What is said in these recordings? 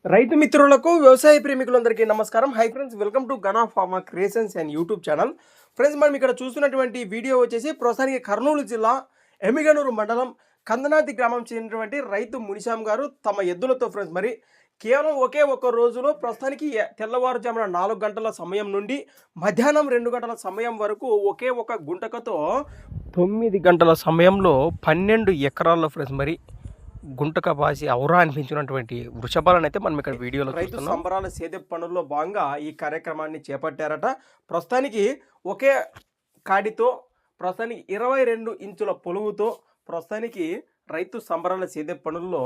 రైతు మిత్రులకు వ్యవసాయ ప్రేమికులందరికీ నమస్కారం. Hi friends, welcome to Gana pharma creations and YouTube channel. Friends, మనం ఇక్కడ చూస్తున్నటువంటి వీడియో వచ్చేసి ప్రస్తుతానికి కర్నూలు జిల్లా ఎమ్మిగనూరు మండలం కందనాది గ్రామం చెందినటువంటి రైతు మునిశాం గారు తమ ఎద్దులతో ఫ్రెండ్స్ మరి కేవలం ఒకే ఒక్క రోజులో ప్రస్తుతానికి తెల్లవారుజామున 4 గంటల సమయం నుండి మధ్యాహ్నం 2 గంటల సమయం వరకు ఒకే ఒక గుంటకతో 9 గంటల సమయంలో 12 ఎకరాల్లో ఫ్రెండ్స్ మరి గుంటక బాసి ఔరా అనిపించినటువంటి వృషభాలను అయితే మనం ఇక్కడ వీడియోలో రైతు సంబరాల సేద్య పనుల్లో భాగంగా ఈ కార్యక్రమాన్ని చేపట్టారట. ప్రస్తుతానికి ఒకే కాడితో ప్రస్తుతానికి 22 ఇంచుల పొడవుతో ప్రస్తుతానికి రైతు సంబరాల సేద్య పనుల్లో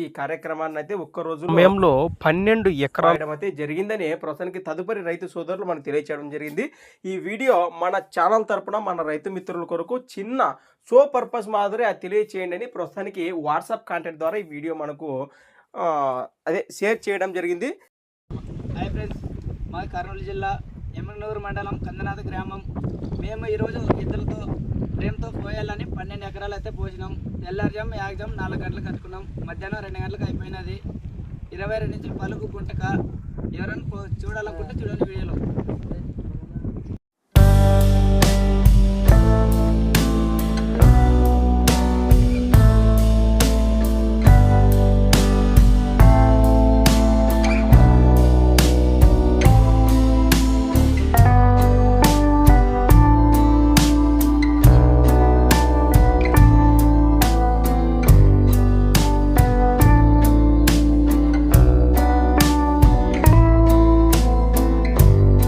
ఈ కార్యక్రమాన్ని అయితే ఒక్క రోజు సమయంలో 12 ఎకరాలు అయితే జరిగిందని ప్రస్తుతానికి తదుపరి రైతు సోదరులు మనకు తెలియచేయడం జరిగింది. ఈ వీడియో మన ఛానల్ తరపున మన రైతు మిత్రుల కొరకు చిన్న షో పర్పస్ మాదిరి అది తెలియచేయండి అని ప్రస్తుతానికి వాట్సాప్ కాంటాక్ట్ ద్వారా ఈ వీడియో మనకు షేర్ చేయడం జరిగింది. హాయ్ ఫ్రెండ్స్, మా కర్నూలు జిల్లా ఎమ్మిగనూరు మండలం కందనాథ గ్రామం. మేము ఈరోజు ఇద్దరితో ప్రేమతో పోయాలని 12 ఎకరాలు అయితే పోసినాం. తెల్లారుజాము యాగజాము 4 గంటలకు కట్టుకున్నాం. మధ్యాహ్నం 2 గంటలకు అయిపోయినది. 22 ఇంచుల పలుకు గుంటక. ఎవరైనా చూడాలనుకుంటే చూడండి వీడియోలో.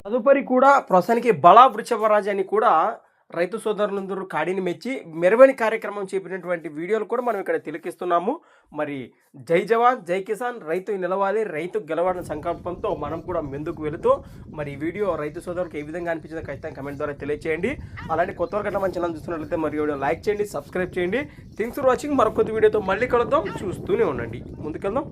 తదుపరి కూడా ప్రస్తుతానికి బలా వృషభరాజ్ అని కూడా రైతు సోదరులందరూ కాడిని మెచ్చి మెరుగైన కార్యక్రమం చేపినటువంటి వీడియోలు కూడా మనం ఇక్కడ తిలకిస్తున్నాము. మరి జై జవాన్ జై కిసాన్, రైతు నిలవాలి, రైతు గెలవాలని సంకల్పంతో మనం కూడా ముందుకు వెళుతూ మరి ఈ వీడియో రైతు సోదరులకు ఏ విధంగా అనిపించిందో ఖచ్చితంగా కమెంట్ ద్వారా తెలియచేయండి. అలాంటి కొత్త వరకు మన ఛానల్ చూస్తున్నట్లయితే మరి వీడియో లైక్ చేయండి, సబ్స్క్రైబ్ చేయండి. Thanks for watching. మరొక కొత్త వీడియోతో మళ్ళీ కలుద్దాం. చూస్తూనే ఉండండి. ముందుకెళ్దాం.